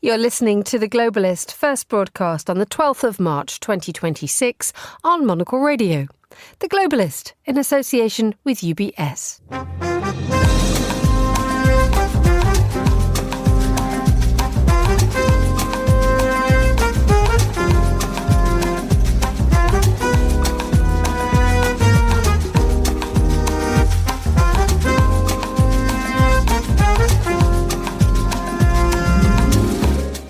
You're listening to The Globalist, first broadcast on the 12th of March 2026 on Monocle Radio. The Globalist, in association with UBS.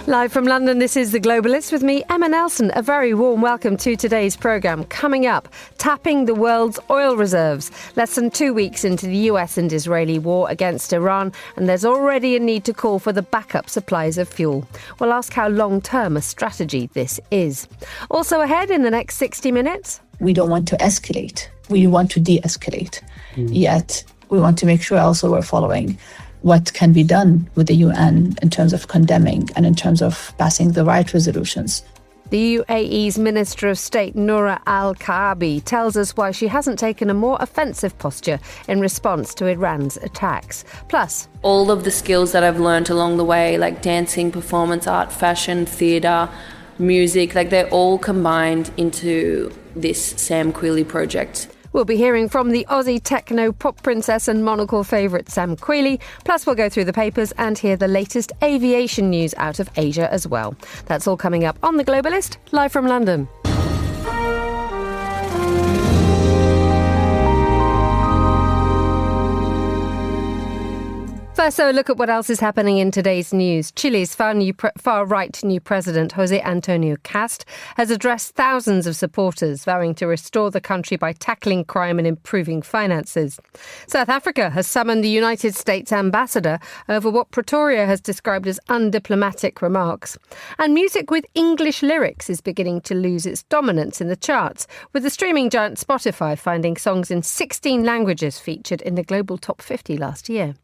Live from London, this is The Globalist with me, Emma Nelson. A very warm welcome to today's programme. Coming up, tapping the world's oil reserves. Less than 2 weeks into the US and Israeli war against Iran, and there's already a need to call for the backup supplies of fuel. We'll ask how long-term a strategy this is. Also ahead in the next 60 minutes. We don't want to escalate. We want to de-escalate. Yet we want to make sure also we're following what can be done with the UN in terms of condemning and in terms of passing the right resolutions. The UAE's Minister of State, Noura Al Kaabi, tells us why she hasn't taken a more offensive posture in response to Iran's attacks. Plus, all of the skills that I've learned along the way, like dancing, performance art, fashion, theatre, music, like they're all combined into this Sam Quealy project. We'll be hearing from the Aussie techno pop princess and Monocle favourite Sam Quealy. Plus, we'll go through the papers and hear the latest aviation news out of Asia as well. That's all coming up on The Globalist, live from London. First, so a look at what else is happening in today's news. Chile's far-right new president, José Antonio Cast, has addressed thousands of supporters, vowing to restore the country by tackling crime and improving finances. South Africa has summoned the United States ambassador over what Pretoria has described as undiplomatic remarks. And music with English lyrics is beginning to lose its dominance in the charts, with the streaming giant Spotify finding songs in 16 languages featured in the global top 50 last year.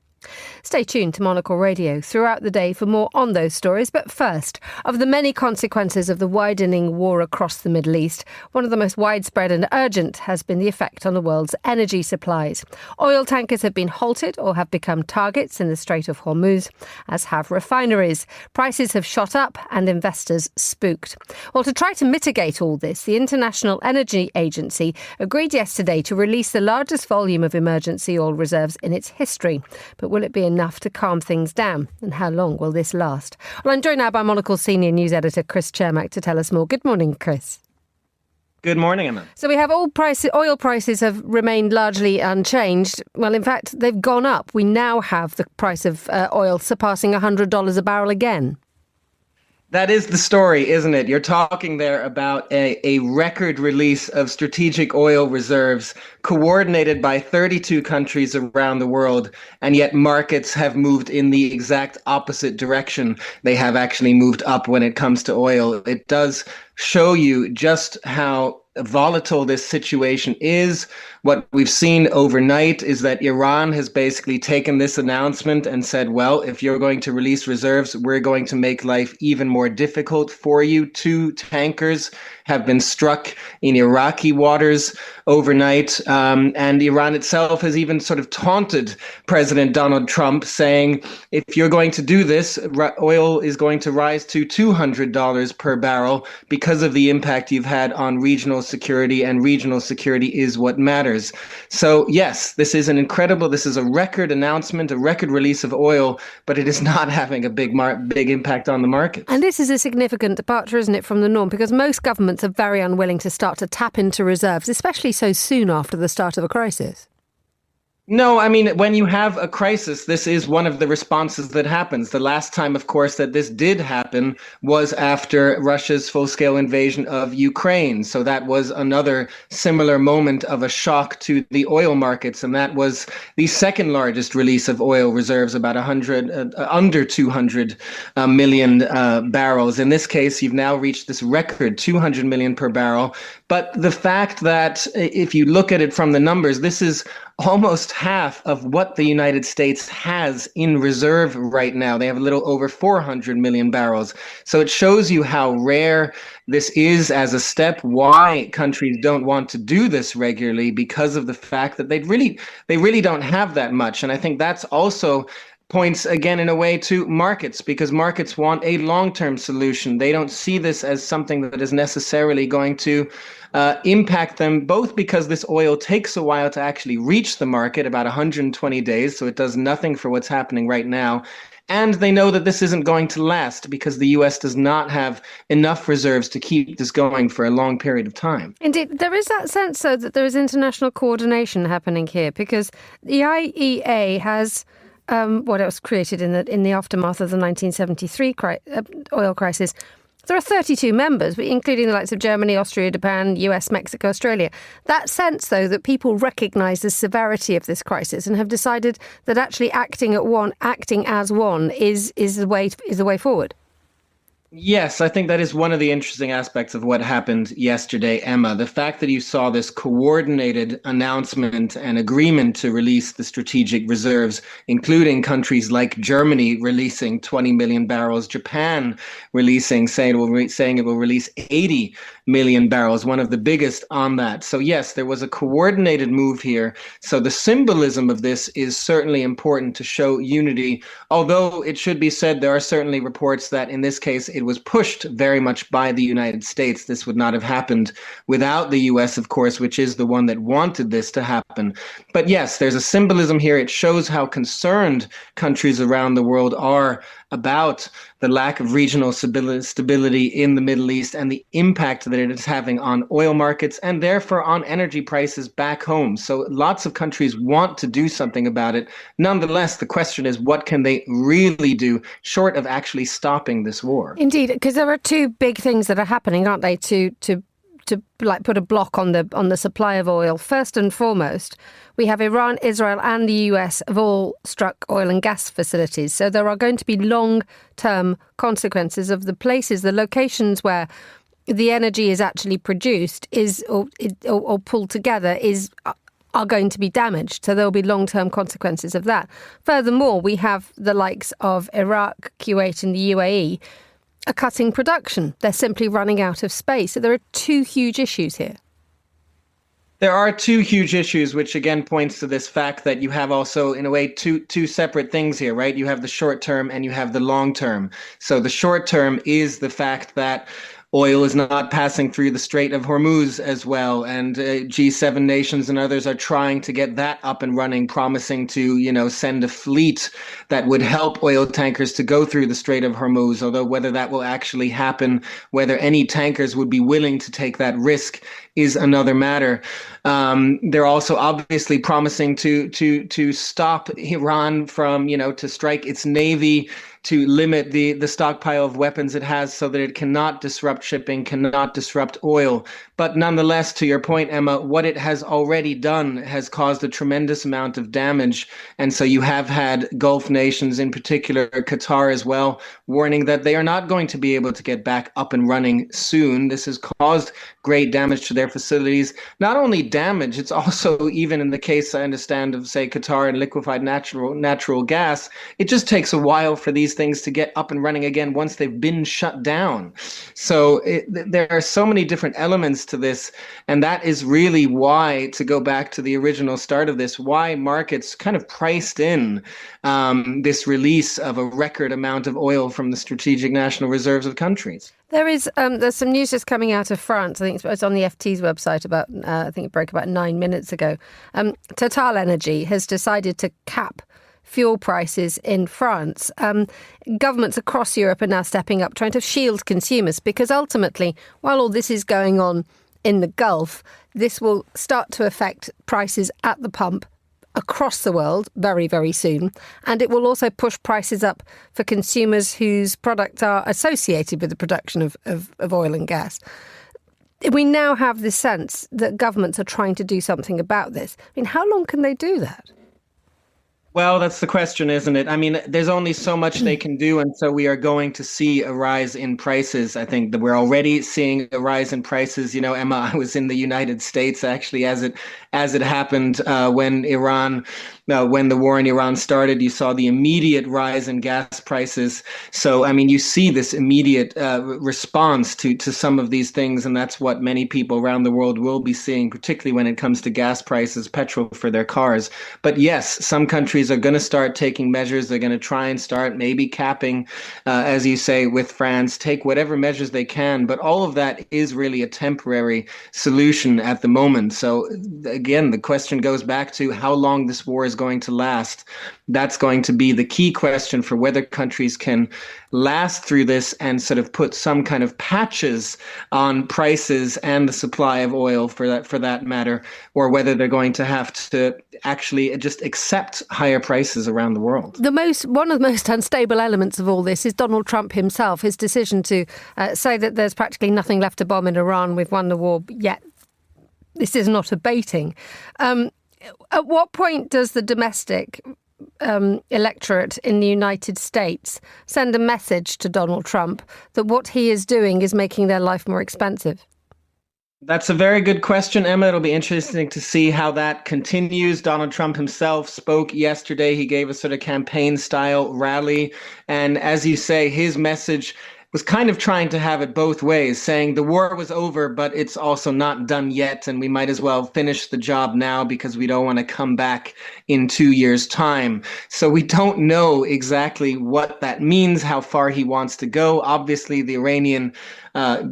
Stay tuned to Monocle Radio throughout the day for more on those stories. But first, of the many consequences of the widening war across the Middle East, one of the most widespread and urgent has been the effect on the world's energy supplies. Oil tankers have been halted or have become targets in the Strait of Hormuz, as have refineries. Prices have shot up and investors spooked. Well, to try to mitigate all this, the International Energy Agency agreed yesterday to release the largest volume of emergency oil reserves in its history. But will it be enough to calm things down? And how long will this last? Well, I'm joined now by Monocle senior news editor Chris Chermak to tell us more. Good morning, Chris. Good morning, Emma. So we have oil prices have remained largely unchanged. Well, in fact, they've gone up. We now have the price of oil surpassing $100 a barrel again. That is the story, isn't it? You're talking there about a record release of strategic oil reserves coordinated by 32 countries around the world, and yet markets have moved in the exact opposite direction. They have actually moved up when it comes to oil. It does show you just how volatile this situation is. What we've seen overnight is that Iran has basically taken this announcement and said, well, if you're going to release reserves, we're going to make life even more difficult for you. 2 tankers have been struck in Iraqi waters overnight. And Iran itself has even sort of taunted President Donald Trump, saying, if you're going to do this, oil is going to rise to $200 per barrel because of the impact you've had on regional security, and regional security is what matters. So yes, this is a record announcement, a record release of oil, but it is not having a big impact on the market. And this is a significant departure, isn't it, from the norm? Because most governments are very unwilling to start to tap into reserves, especially so soon after the start of a crisis. No, I mean, when you have a crisis, this is one of the responses that happens. The last time, of course, that this did happen was after Russia's full-scale invasion of Ukraine. So that was another similar moment of a shock to the oil markets. And that was the second largest release of oil reserves, about under 200 million barrels. In this case, you've now reached this record, 200 million per barrel. But the fact that if you look at it from the numbers, this is almost half of what the United States has in reserve right now. They have a little over 400 million barrels. So it shows you how rare this is as a step, why countries don't want to do this regularly, because of the fact that they really don't have that much. And I think that's also points again in a way to markets, because markets want a long-term solution. They don't see this as something that is necessarily going to impact them, both because this oil takes a while to actually reach the market, about 120 days, so it does nothing for what's happening right now. And they know that this isn't going to last because the US does not have enough reserves to keep this going for a long period of time. Indeed, there is that sense, though, that there is international coordination happening here, because the IEA has what it was created in the aftermath of the 1973 oil crisis. There are 32 members, including the likes of Germany, Austria, Japan, US, Mexico, Australia. That sense, though, that people recognise the severity of this crisis and have decided that actually acting as one is the way forward. Yes, I think that is one of the interesting aspects of what happened yesterday, Emma. The fact that you saw this coordinated announcement and agreement to release the strategic reserves, including countries like Germany releasing 20 million barrels, Japan saying it will release 80 million barrels, one of the biggest on that. So yes, there was a coordinated move here. So the symbolism of this is certainly important to show unity, although it should be said there are certainly reports that in this case it was pushed very much by the United States. This would not have happened without the US, of course, which is the one that wanted this to happen. But yes, there's a symbolism here. It shows how concerned countries around the world are about the lack of regional stability in the Middle East and the impact that it is having on oil markets and therefore on energy prices back home. So lots of countries want to do something about it. Nonetheless, the question is, what can they really do short of actually stopping this war? Indeed, because there are two big things that are happening, aren't they, to like put a block on the supply of oil. First and foremost, we have Iran, Israel and the US have all struck oil and gas facilities. So there are going to be long-term consequences of the locations where the energy is actually produced or pulled together are going to be damaged. So there will be long-term consequences of that. Furthermore, we have the likes of Iraq, Kuwait and the UAE are cutting production. They're simply running out of space. So there are two huge issues here. There are two huge issues, which again points to this fact that you have also, in a way, two separate things here, right? You have the short term and you have the long term. So the short term is the fact that oil is not passing through the Strait of Hormuz as well. And G7 nations and others are trying to get that up and running, promising to, send a fleet that would help oil tankers to go through the Strait of Hormuz. Although whether that will actually happen, whether any tankers would be willing to take that risk is another matter. They're also obviously promising to stop Iran from, to strike its navy, to limit the stockpile of weapons it has so that it cannot disrupt shipping, cannot disrupt oil. But nonetheless, to your point, Emma, what it has already done has caused a tremendous amount of damage. And so you have had Gulf nations, in particular Qatar as well, warning that they are not going to be able to get back up and running soon. This has caused great damage to their facilities. Not only damage, it's also, even in the case, I understand, of, say, Qatar and liquefied natural gas, it just takes a while for these things to get up and running again once they've been shut down. So there are so many different elements to this, and that is really why, to go back to the original start of this, why markets kind of priced in this release of a record amount of oil from the strategic national reserves of countries. There's some news just coming out of France. I think it's on the FT's website about, I think it broke about 9 minutes ago. Total Energy has decided to cap fuel prices in France. Governments across Europe are now stepping up, trying to shield consumers, because ultimately, while all this is going on in the Gulf, this will start to affect prices at the pump across the world very, very soon. And it will also push prices up for consumers whose products are associated with the production of oil and gas. We now have this sense that governments are trying to do something about this. I mean, how long can they do that? Well, that's the question, isn't it? I mean, there's only so much they can do, and so we are going to see a rise in prices. I think that we're already seeing a rise in prices. Emma, I was in the United States actually as it happened when Iran when the war in Iran started, you saw the immediate rise in gas prices. So, I mean, you see this immediate response to some of these things, and that's what many people around the world will be seeing, particularly when it comes to gas prices, petrol for their cars. But yes, some countries are going to start taking measures. They're going to try and start maybe capping, as you say, with France, take whatever measures they can. But all of that is really a temporary solution at the moment. So again, the question goes back to how long this war is going to last. That's going to be the key question for whether countries can last through this and sort of put some kind of patches on prices and the supply of oil for that matter, or whether they're going to have to actually just accept higher prices around the world. One of the most unstable elements of all this is Donald Trump himself, his decision to say that there's practically nothing left to bomb in Iran. We've won the war, yet this is not abating. At what point does the domestic electorate in the United States send a message to Donald Trump that what he is doing is making their life more expensive? That's a very good question, Emma. It'll be interesting to see how that continues. Donald Trump himself spoke yesterday. He gave a sort of campaign-style rally. And as you say, his message was kind of trying to have it both ways, saying the war was over, but it's also not done yet, and we might as well finish the job now because we don't want to come back in 2 years' time. So we don't know exactly what that means, how far he wants to go. Obviously, the Iranian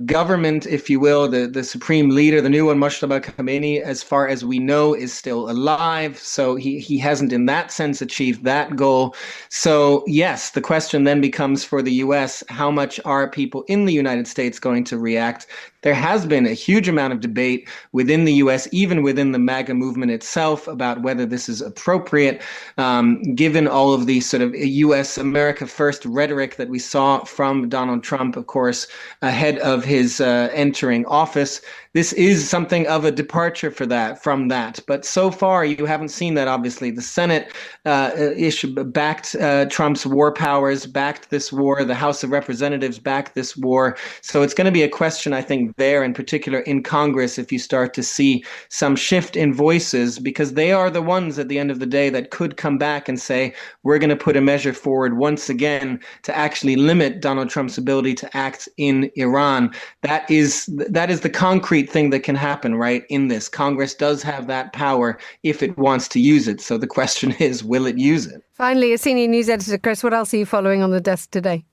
government, if you will, the supreme leader, the new one, Moshtaba Khamenei, as far as we know, is still alive. So he hasn't in that sense achieved that goal. So yes, the question then becomes for the US, how much are people in the United States going to react? There has been a huge amount of debate within the US, even within the MAGA movement itself, about whether this is appropriate, given all of the sort of US America First rhetoric that we saw from Donald Trump, of course, ahead of his entering office. This is something of a departure from that. But so far, you haven't seen that, obviously. The Senate backed Trump's war powers, backed this war. The House of Representatives backed this war. So it's going to be a question, I think, there, in particular in Congress, if you start to see some shift in voices, because they are the ones at the end of the day that could come back and say, we're going to put a measure forward once again to actually limit Donald Trump's ability to act in Iran. That is the concrete thing that can happen, right? In this, Congress does have that power if it wants to use it. So the question is, will it use it? Finally, a senior news editor, Chris, what else are you following on the desk today?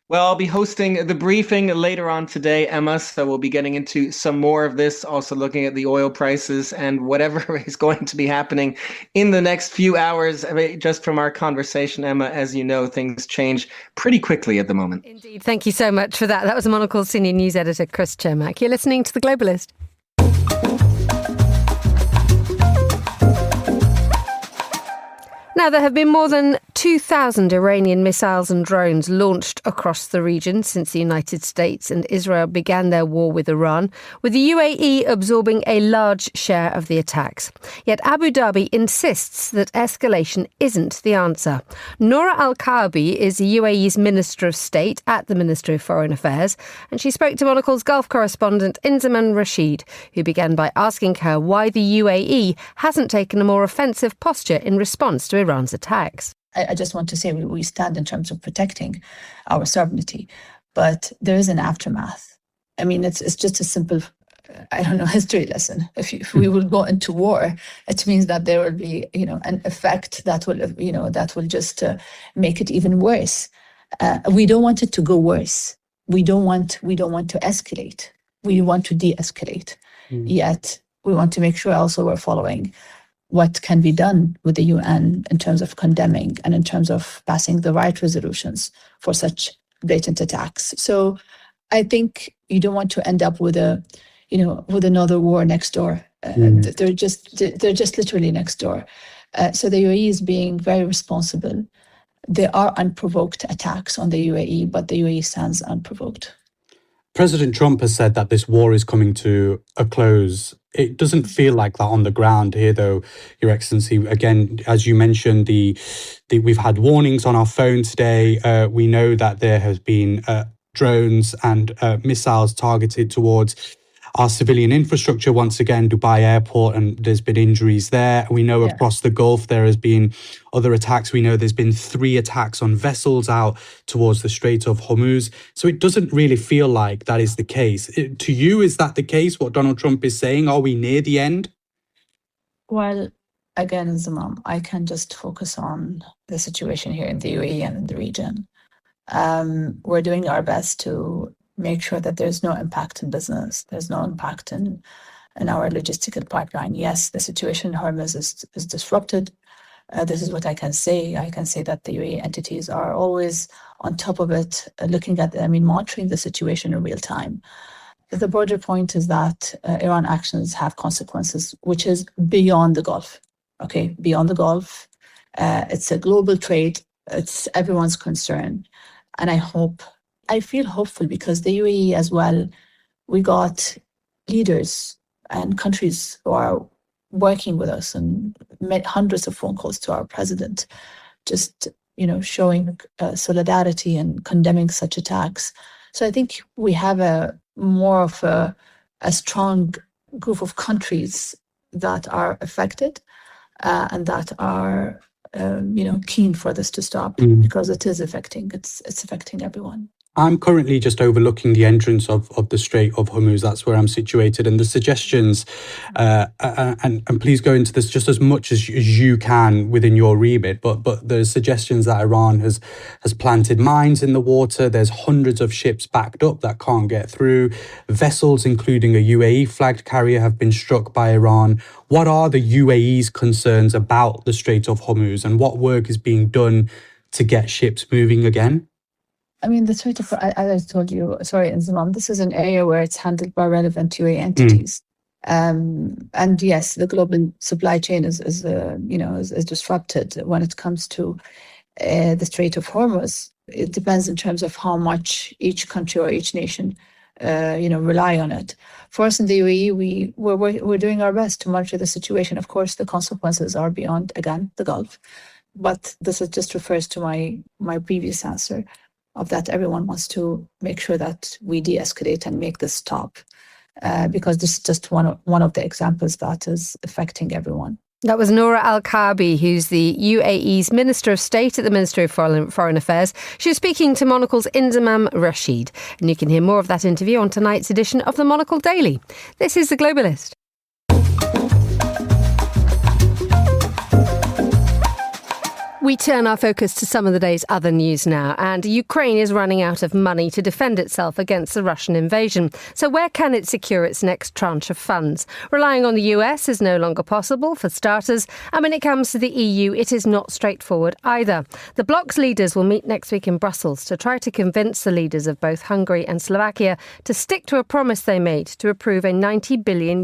Well, I'll be hosting the briefing later on today, Emma, so we'll be getting into some more of this, also looking at the oil prices and whatever is going to be happening in the next few hours. I mean, just from our conversation, Emma, as you know, things change pretty quickly at the moment. Indeed. Thank you so much for that. That was Monocle senior news editor Chris Cermak. You're listening to The Globalist. Now, there have been more than 2,000 Iranian missiles and drones launched across the region since the United States and Israel began their war with Iran, with the UAE absorbing a large share of the attacks. Yet Abu Dhabi insists that escalation isn't the answer. Noura Al Kaabi is the UAE's Minister of State at the Ministry of Foreign Affairs, and she spoke to Monocle's Gulf correspondent Inzaman Rashid, who began by asking her why the UAE hasn't taken a more offensive posture in response to Iran's attacks. I just want to say we stand in terms of protecting our sovereignty, but there is an aftermath. I mean, it's just a simple, history lesson. If we will go into war, it means that there will be, an effect that will just make it even worse. We don't want it to go worse. We don't want to escalate. We want to de-escalate. Yet we want to make sure also we're following what can be done with the UN in terms of condemning and in terms of passing the right resolutions for such blatant attacks. So I think you don't want to end up with another war next door. They're just literally next door. So the UAE is being very responsible. There are unprovoked attacks on the UAE, but the UAE stands unprovoked. President Trump has said that this war is coming to a close. It doesn't feel like that on the ground here, though, Your Excellency. Again, as you mentioned, we've had warnings on our phone today. We know that there has been drones and missiles targeted towards our civilian infrastructure. Once again, Dubai airport, and there's been injuries there. We know across the Gulf there has been other attacks. We know there's been 3 attacks on vessels out towards the Strait of Hormuz. So it doesn't really feel like that is the case. To you, is that the case, what Donald Trump is saying? Are we near the end? Well, again, Zamam, I can just focus on the situation here in the UAE and in the region. We're doing our best to make sure that there's no impact in business. There's no impact in our logistical pipeline. Yes, the situation in Hormuz is disrupted. This is what I can say. I can say that the UAE entities are always on top of it, monitoring the situation in real time. The broader point is that Iran actions have consequences, which is beyond the Gulf. Okay, beyond the Gulf. It's a global trade. It's everyone's concern. And I feel hopeful because the UAE as well, we got leaders and countries who are working with us and made hundreds of phone calls to our president, just, showing solidarity and condemning such attacks. So I think we have more of a strong group of countries that are affected and that are, keen for this to stop because it is affecting everyone. I'm currently just overlooking the entrance of the Strait of Hormuz. That's where I'm situated. And the suggestions, and please go into this just as much as you can within your remit, but there's suggestions that Iran has planted mines in the water. There's hundreds of ships backed up that can't get through. Vessels, including a UAE flagged carrier, have been struck by Iran. What are the UAE's concerns about the Strait of Hormuz, and what work is being done to get ships moving again? The Strait of, as I told you, Zamam, this is an area where it's handled by relevant UAE entities. And yes, the global supply chain is disrupted when it comes to the Strait of Hormuz. It depends in terms of how much each country or each nation, rely on it. For us in the UAE, we're doing our best to monitor the situation. Of course, the consequences are beyond, again, the Gulf. But this just refers to my previous answer of that everyone wants to make sure that we de-escalate and make this stop, because this is just one of the examples that is affecting everyone. That was Noura Al Kaabi, who's the UAE's Minister of State at the Ministry of Foreign Affairs. She was speaking to Monocle's Inzamam Rashid. And you can hear more of that interview on tonight's edition of the Monocle Daily. This is The Globalist. We turn our focus to some of the day's other news now, and Ukraine is running out of money to defend itself against the Russian invasion. So where can it secure its next tranche of funds? Relying on the US is no longer possible, for starters, and when it comes to the EU, it is not straightforward either. The bloc's leaders will meet next week in Brussels to try to convince the leaders of both Hungary and Slovakia to stick to a promise they made to approve a €90 billion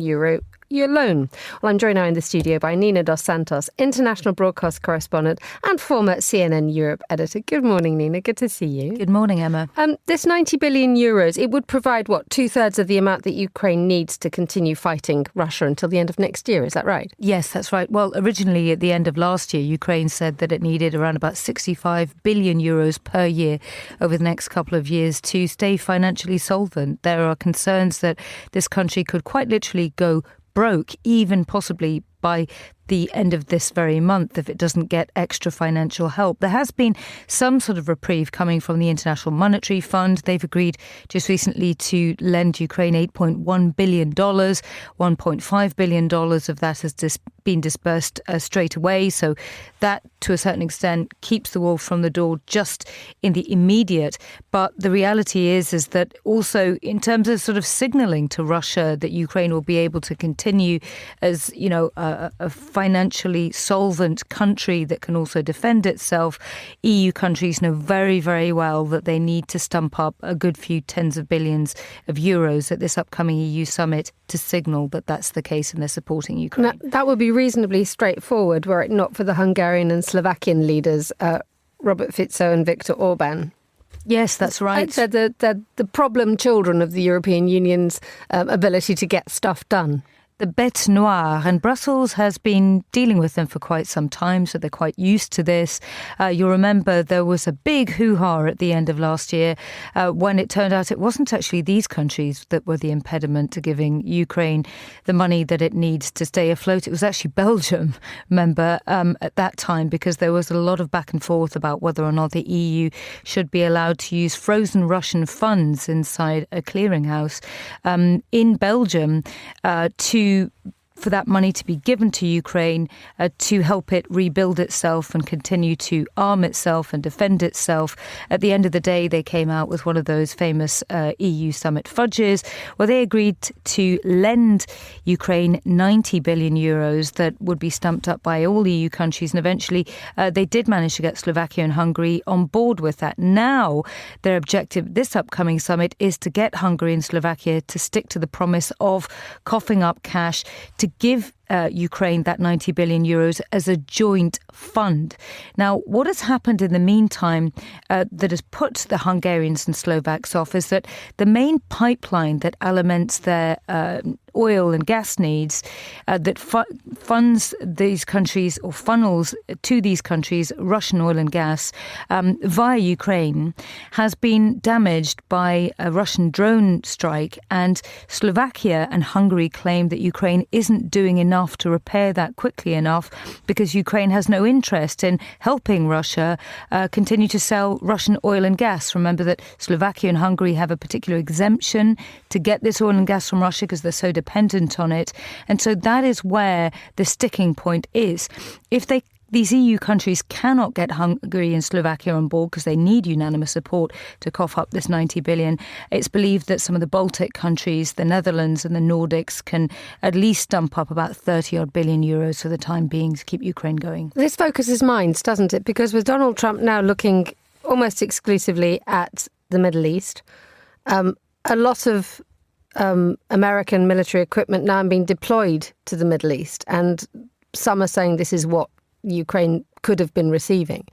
loan. Well, I'm joined now in the studio by Nina Dos Santos, international broadcast correspondent and former CNN Europe editor. Good morning, Nina. Good to see you. Good morning, Emma. This €90 billion, it would provide, 2/3 of the amount that Ukraine needs to continue fighting Russia until the end of next year. Is that right? Yes, that's right. Well, originally at the end of last year, Ukraine said that it needed around about €65 billion per year over the next couple of years to stay financially solvent. There are concerns that this country could quite literally go broke, even possibly by the end of this very month if it doesn't get extra financial help. There has been some sort of reprieve coming from the International Monetary Fund. They've agreed just recently to lend Ukraine $8.1 billion. $1.5 billion of that has been dispersed straight away. So that, to a certain extent, keeps the wolf from the door just in the immediate. But the reality is that also in terms of sort of signalling to Russia that Ukraine will be able to continue as, a financially solvent country that can also defend itself, EU countries know very, very well that they need to stump up a good few tens of billions of euros at this upcoming EU summit to signal that that's the case and they're supporting Ukraine. Now, that would be reasonably straightforward were it not for the Hungarian and Slovakian leaders, Robert Fico and Viktor Orban. Yes, that's right. They're the problem children of the European Union's ability to get stuff done. the bêtes noires, and Brussels has been dealing with them for quite some time, so they're quite used to this. You'll remember there was a big hoo-ha at the end of last year when it turned out it wasn't actually these countries that were the impediment to giving Ukraine the money that it needs to stay afloat. It was actually Belgium, remember, at that time, because there was a lot of back and forth about whether or not the EU should be allowed to use frozen Russian funds inside a clearinghouse in Belgium for that money to be given to Ukraine to help it rebuild itself and continue to arm itself and defend itself. At the end of the day, they came out with one of those famous EU summit fudges where they agreed to lend Ukraine 90 billion euros that would be stumped up by all EU countries. And eventually they did manage to get Slovakia and Hungary on board with that. Now their objective this upcoming summit is to get Hungary and Slovakia to stick to the promise of coughing up cash to give Ukraine that 90 billion euros as a joint fund. Now, what has happened in the meantime that has put the Hungarians and Slovaks off is that the main pipeline that aliments their oil and gas needs that funds these countries or funnels to these countries Russian oil and gas via Ukraine has been damaged by a Russian drone strike, and Slovakia and Hungary claim that Ukraine isn't doing enough to repair that quickly enough because Ukraine has no interest in helping Russia continue to sell Russian oil and gas. Remember that Slovakia and Hungary have a particular exemption to get this oil and gas from Russia because they're so dependent on it. And so that is where the sticking point is. If these EU countries cannot get Hungary and Slovakia on board because they need unanimous support to cough up this 90 billion. It's believed that some of the Baltic countries, the Netherlands and the Nordics can at least dump up about 30-odd billion euros for the time being to keep Ukraine going. This focuses minds, doesn't it? Because with Donald Trump now looking almost exclusively at the Middle East, a lot of American military equipment now being deployed to the Middle East, and some are saying this is what Ukraine could have been receiving.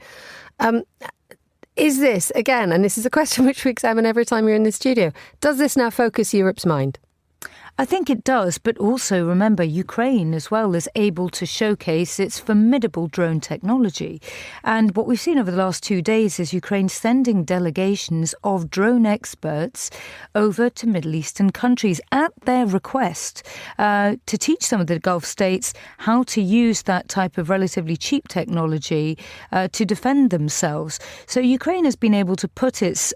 Is this, again, and this is a question which we examine every time you're in the studio, does this now focus Europe's mind? I think it does, but also remember Ukraine as well is able to showcase its formidable drone technology. And what we've seen over the last 2 days is Ukraine sending delegations of drone experts over to Middle Eastern countries at their request to teach some of the Gulf states how to use that type of relatively cheap technology to defend themselves. So Ukraine has been able to put its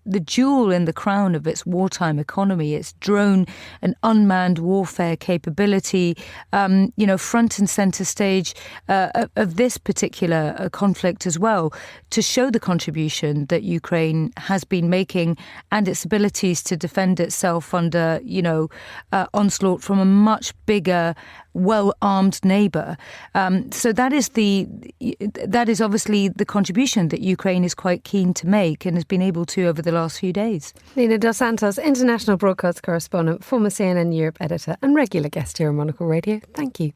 the jewel in the crown of its wartime economy, its drone and unmanned warfare capability, front and centre stage of this particular conflict as well, to show the contribution that Ukraine has been making and its abilities to defend itself under, onslaught from a much bigger, well-armed neighbour. So that is obviously the contribution that Ukraine is quite keen to make and has been able to over the last few days. Nina Dos Santos, international broadcast correspondent, former CNN Europe editor and regular guest here on Monocle Radio. Thank you.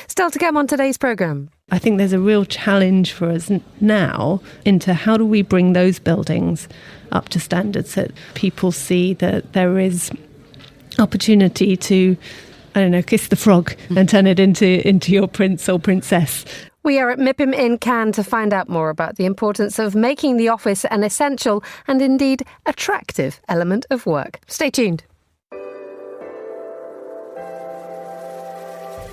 Still to come on today's programme. I think there's a real challenge for us now into how do we bring those buildings up to standards that people see that there is opportunity to, kiss the frog and turn it into your prince or princess. We are at Mipim in Cannes to find out more about the importance of making the office an essential and indeed attractive element of work. Stay tuned.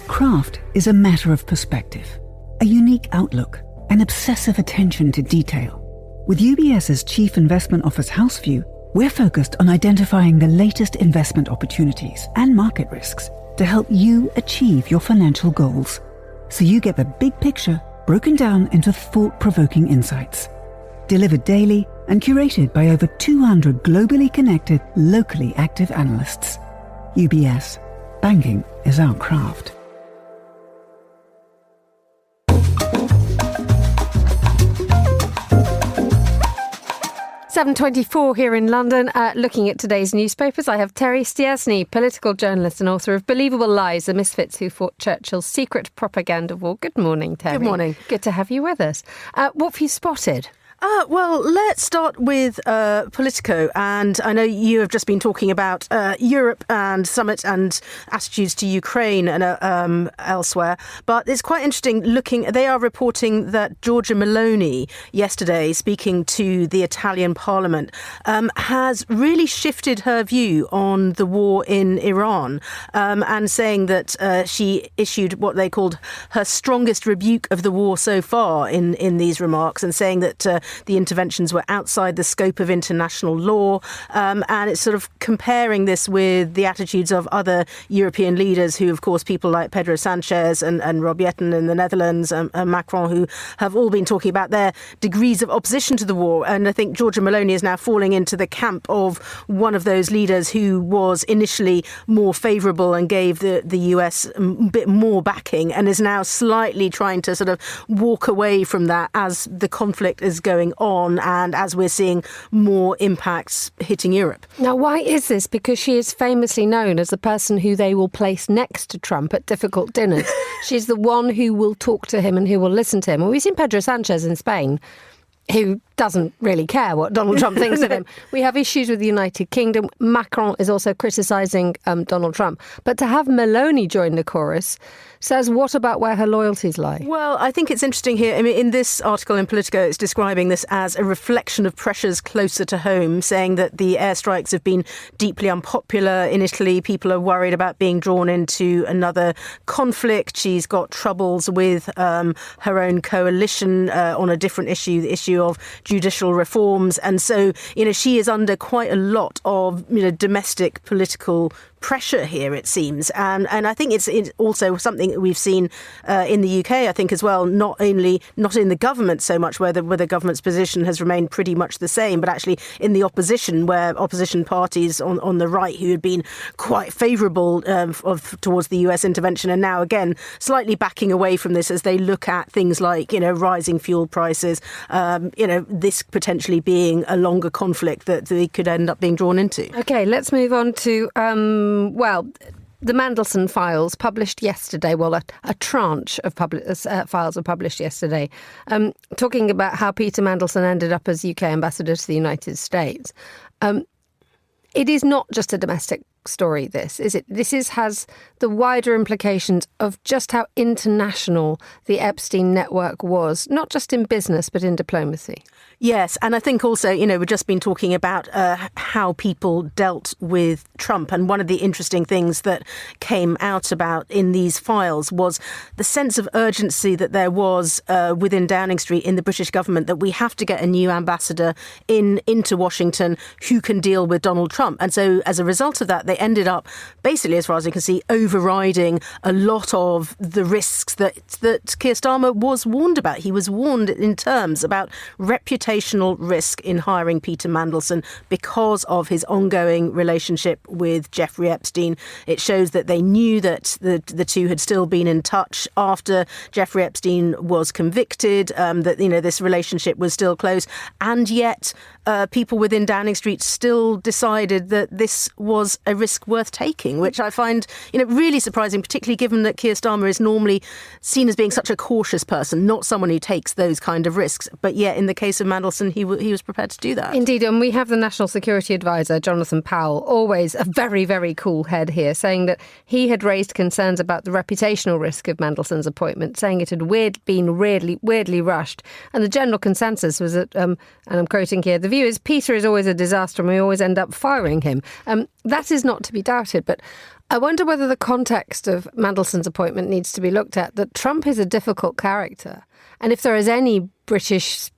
Craft is a matter of perspective, a unique outlook, and obsessive attention to detail. With UBS's Chief Investment Office House View, we're focused on identifying the latest investment opportunities and market risks to help you achieve your financial goals, so you get the big picture broken down into thought-provoking insights. Delivered daily and curated by over 200 globally connected, locally active analysts. UBS. Banking is our craft. 7:24 here in London. Looking at today's newspapers, I have Terry Stiasny, political journalist and author of Believable Lies, The Misfits Who Fought Churchill's Secret Propaganda War. Good morning, Terry. Good morning. Good to have you with us. What have you spotted? Well, let's start with Politico. And I know you have just been talking about Europe and summit and attitudes to Ukraine and elsewhere. But it's quite interesting they are reporting that Giorgia Meloni yesterday, speaking to the Italian parliament, has really shifted her view on the war in Iran and saying that she issued what they called her strongest rebuke of the war so far in these remarks, and saying that the interventions were outside the scope of international law. And it's sort of comparing this with the attitudes of other European leaders who, of course, people like Pedro Sanchez and Rob Jetten in the Netherlands and Macron, who have all been talking about their degrees of opposition to the war. And I think Giorgia Meloni is now falling into the camp of one of those leaders who was initially more favourable and gave the US a bit more backing, and is now slightly trying to sort of walk away from that as the conflict is going on and as we're seeing more impacts hitting Europe. Now, why is this? Because she is famously known as the person who they will place next to Trump at difficult dinners. She's the one who will talk to him and who will listen to him. Well, we've seen Pedro Sanchez in Spain, who doesn't really care what Donald Trump thinks of him. We have issues with the United Kingdom. Macron is also criticising Donald Trump. But to have Meloni join the chorus says what about where her loyalties lie? Well, I think it's interesting here. I mean, in this article in Politico, it's describing this as a reflection of pressures closer to home, saying that the airstrikes have been deeply unpopular in Italy. People are worried about being drawn into another conflict. She's got troubles with her own coalition on a different issue, the issue of judicial reforms. And so, she is under quite a lot of, domestic political pressure here, it seems. And I think it's also something that we've seen in the UK, I think, as well, not in the government so much, where the government's position has remained pretty much the same, but actually in the opposition, where opposition parties on the right who had been quite favourable towards the US intervention are now again slightly backing away from this as they look at things like, rising fuel prices, this potentially being a longer conflict that they could end up being drawn into. OK, let's move on to the Mandelson files published yesterday. Well, a tranche of files were published yesterday, talking about how Peter Mandelson ended up as UK ambassador to the United States. It is not just a domestic story, this, is it? This has the wider implications of just how international the Epstein network was, not just in business, but in diplomacy. Yes, and I think also, we've just been talking about how people dealt with Trump. And one of the interesting things that came out about in these files was the sense of urgency that there was within Downing Street in the British government that we have to get a new ambassador into Washington who can deal with Donald Trump. And so as a result of that, they ended up basically, as far as you can see, overriding a lot of the risks that Keir Starmer was warned about. He was warned in terms about reputational risk in hiring Peter Mandelson because of his ongoing relationship with Jeffrey Epstein. It shows that they knew that the two had still been in touch after Jeffrey Epstein was convicted, that, this relationship was still close. And yet people within Downing Street still decided that this was a risk worth taking, which I find, really surprising, particularly given that Keir Starmer is normally seen as being such a cautious person, not someone who takes those kind of risks. But yet, in the case of Mandelson, he was prepared to do that. Indeed, and we have the National Security Advisor, Jonathan Powell, always a very, very cool head here, saying that he had raised concerns about the reputational risk of Mandelson's appointment, saying it had been weirdly rushed. And the general consensus was that, and I'm quoting here, the view is Peter is always a disaster and we always end up firing him. That is not to be doubted, but I wonder whether the context of Mandelson's appointment needs to be looked at, that Trump is a difficult character. And if there is any British,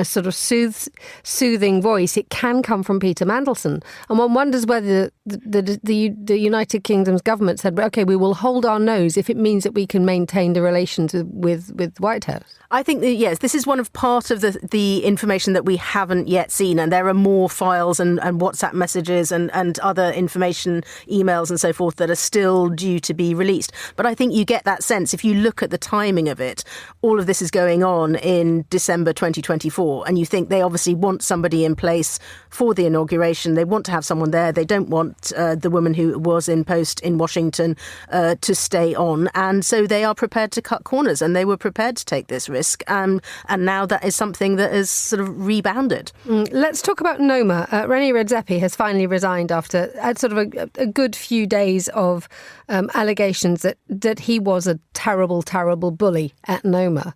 sort of soothing voice, it can come from Peter Mandelson. And one wonders whether the United Kingdom's government said, OK, we will hold our nose if it means that we can maintain the relations with White House. I think that, yes, this is part of the information that we haven't yet seen. And there are more files and WhatsApp messages and other information, emails and so forth that are still due to be released. But I think you get that sense, if you look at the timing of it, all of this is going on in December 2024, and you think they obviously want somebody in place for the inauguration. They want to have someone there. They don't want the woman who was in post in Washington to stay on. And so they are prepared to cut corners, and they were prepared to take this risk. And now that is something that has sort of rebounded. Let's talk about Noma. Rene Redzepi has finally resigned after sort of a good few days of allegations that he was a terrible, terrible bully at Noma.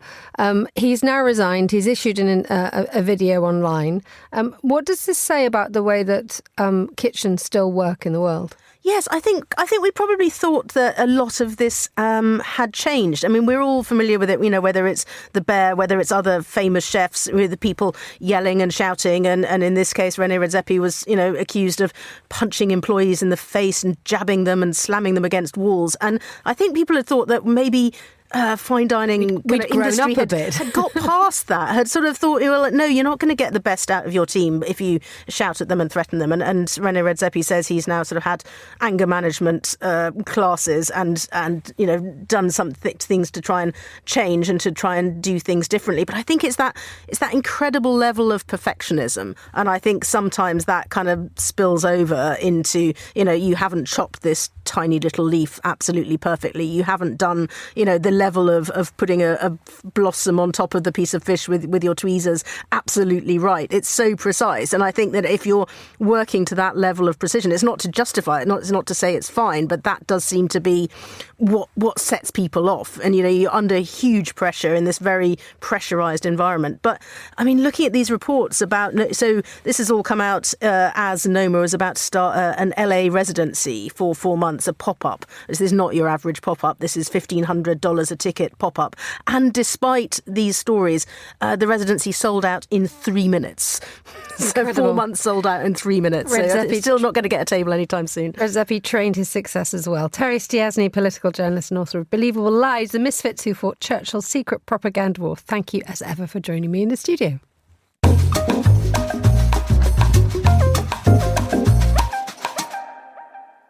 He's now resigned. He's issued a video online. What does this say about the way that kitchens still work in the world? Yes, I think we probably thought that a lot of this had changed. I mean, we're all familiar with it, whether it's the Bear, whether it's other famous chefs, with the people yelling and shouting. And in this case, Rene Redzepi was, accused of punching employees in the face and jabbing them and slamming them against walls. And I think people had thought that maybe fine dining industry had got past that, had sort of thought, well, no, you're not going to get the best out of your team if you shout at them and threaten them. And Rene Redzepi says he's now sort of had anger management classes and done some things to try and change and to try and do things differently. But I think it's that incredible level of perfectionism. And I think sometimes that kind of spills over into, you haven't chopped this tiny little leaf absolutely perfectly. You haven't done, the level of putting a blossom on top of the piece of fish with your tweezers absolutely right. It's so precise. And I think that if you're working to that level of precision, it's not to justify it, it's not to say it's fine, but that does seem to be what sets people off. And, you're under huge pressure in this very pressurized environment. But, I mean, looking at these reports about, so this has all come out as Noma was about to start an LA residency for 4 months, a pop-up. This is not your average pop-up. This is $1,500 a ticket pop-up. And despite these stories, the residency sold out in 3 minutes. So 4 months sold out in 3 minutes. So it's still not going to get a table anytime soon. Redzepi trained his success as well. Terry Stiasny, political journalist and author of Believable Lies, The Misfits Who Fought Churchill's Secret Propaganda War. Thank you as ever for joining me in the studio.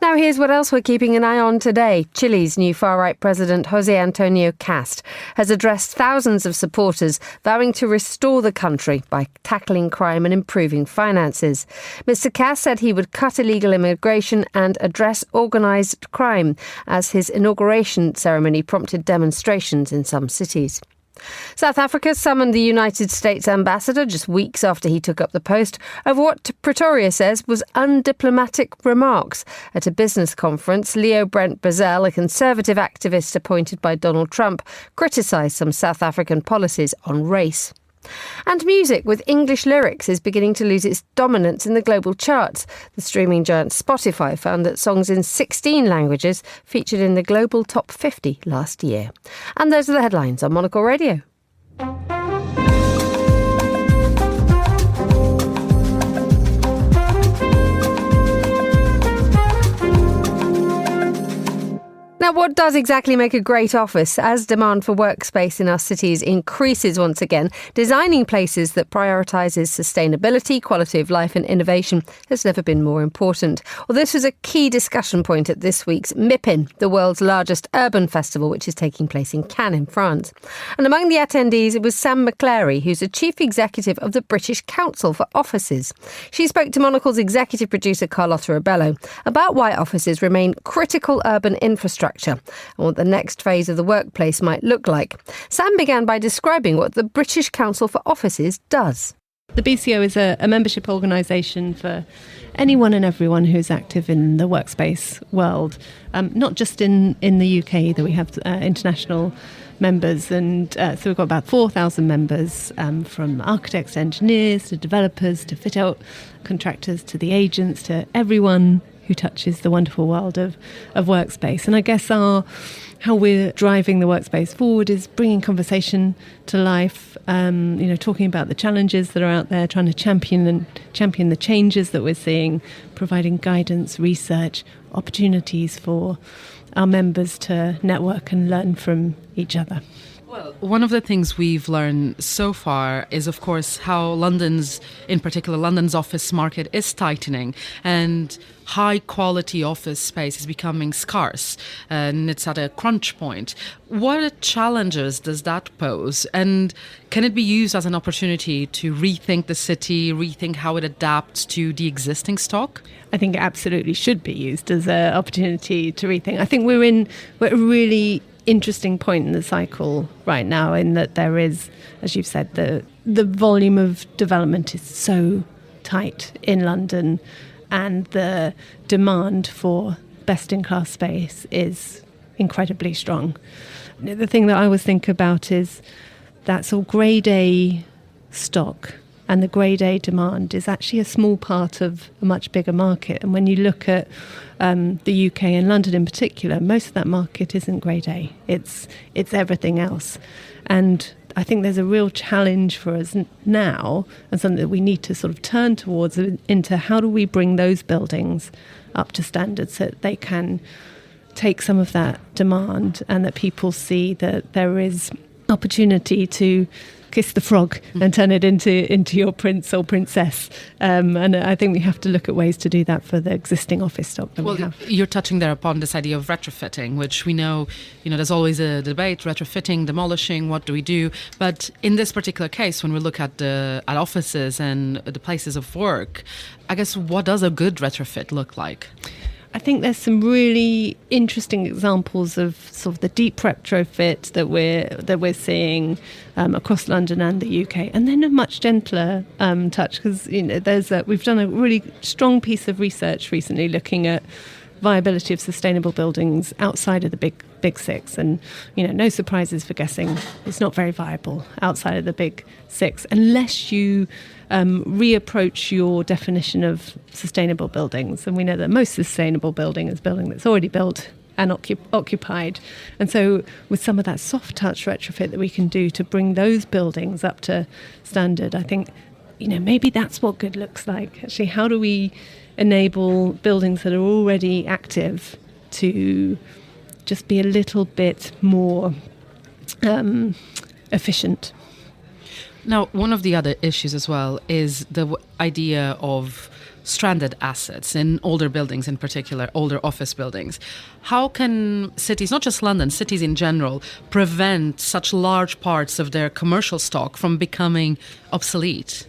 Now here's what else we're keeping an eye on today. Chile's new far-right president, José Antonio Cast, has addressed thousands of supporters vowing to restore the country by tackling crime and improving finances. Mr. Cast said he would cut illegal immigration and address organised crime, as his inauguration ceremony prompted demonstrations in some cities. South Africa summoned the United States ambassador just weeks after he took up the post over what Pretoria says was undiplomatic remarks. At a business conference, Leo Brent Brazell, a conservative activist appointed by Donald Trump, criticised some South African policies on race. And music with English lyrics is beginning to lose its dominance in the global charts. The streaming giant Spotify found that songs in 16 languages featured in the global top 50 last year. And those are the headlines on Monocle Radio. Now, what does exactly make a great office? As demand for workspace in our cities increases once again, designing places that prioritises sustainability, quality of life and innovation has never been more important. Well, this was a key discussion point at this week's Mipim, the world's largest urban festival, which is taking place in Cannes in France. And among the attendees, it was Sam Quealy, who's the chief executive of the British Council for Offices. She spoke to Monocle's executive producer Carlotta Rebello about why offices remain critical urban infrastructure and what the next phase of the workplace might look like. Sam began by describing what the British Council for Offices does. The BCO is a membership organisation for anyone and everyone who's active in the workspace world, not just in the UK, that we have international members, and so we've got about 4,000 members, from architects, engineers, to developers, to fit-out contractors, to the agents, to everyone who touches the wonderful world of workspace. And I guess how we're driving the workspace forward is bringing conversation to life, talking about the challenges that are out there, trying to champion the changes that we're seeing, providing guidance, research, opportunities for our members to network and learn from each other. Well, one of the things we've learned so far is, of course, how London's office market is tightening, and high-quality office space is becoming scarce, and it's at a crunch point. What challenges does that pose, and can it be used as an opportunity to rethink the city, rethink how it adapts to the existing stock? I think it absolutely should be used as an opportunity to rethink. I think we're at a really interesting point in the cycle right now, in that there is, as you've said, the volume of development is so tight in London, and the demand for best-in-class space is incredibly strong. The thing that I always think about is that's all Grade A stock, and the Grade A demand is actually a small part of a much bigger market. And when you look at the UK and London in particular, most of that market isn't Grade A. It's everything else. And I think there's a real challenge for us now, and something that we need to sort of turn towards, into how do we bring those buildings up to standards so that they can take some of that demand, and that people see that there is opportunity to kiss the frog and turn it into your prince or princess. And I think we have to look at ways to do that for the existing office stock that we have. You're touching there upon this idea of retrofitting, which we know, there's always a debate, retrofitting, demolishing, what do we do? But in this particular case, when we look at offices and the places of work, I guess, what does a good retrofit look like? I think there's some really interesting examples of sort of the deep retrofit that we're seeing across London and the UK, and then a much gentler touch, because we've done a really strong piece of research recently looking at viability of sustainable buildings outside of the big six, and no surprises for guessing it's not very viable outside of the big six unless you reapproach your definition of sustainable buildings. And we know that most sustainable building is building that's already built and occupied. And so with some of that soft touch retrofit that we can do to bring those buildings up to standard, I think maybe that's what good looks like. Actually, how do we enable buildings that are already active to just be a little bit more efficient? Now, one of the other issues as well is the idea of stranded assets in older buildings, in particular, older office buildings. How can cities, not just London, cities in general, prevent such large parts of their commercial stock from becoming obsolete?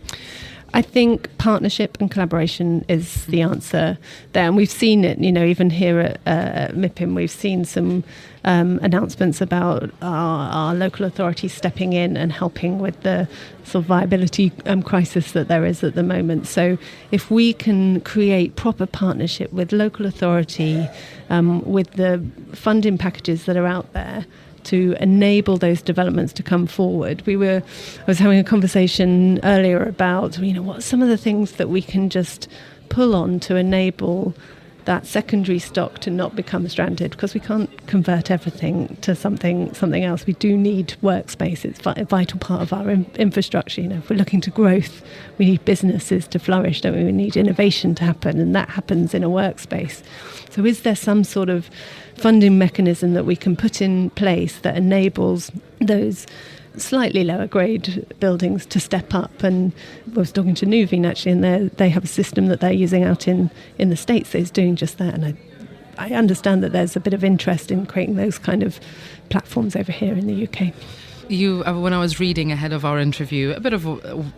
I think partnership and collaboration is the answer there. And we've seen it, even here at Mipim, we've seen some announcements about our local authorities stepping in and helping with the sort of viability crisis that there is at the moment. So if we can create proper partnership with local authority, with the funding packages that are out there, to enable those developments to come forward. I was having a conversation earlier about, what some of the things that we can just pull on to enable that secondary stock to not become stranded, because we can't convert everything to something else. We do need workspace. It's a vital part of our infrastructure. If we're looking to growth, we need businesses to flourish, don't we? We need innovation to happen, and that happens in a workspace. So is there some sort of funding mechanism that we can put in place that enables those slightly lower grade buildings to step up? And I was talking to Nuveen actually, and they have a system that they're using out in the States that is doing just that. And I understand that there's a bit of interest in creating those kind of platforms over here in the UK. When I was reading ahead of our interview, a bit of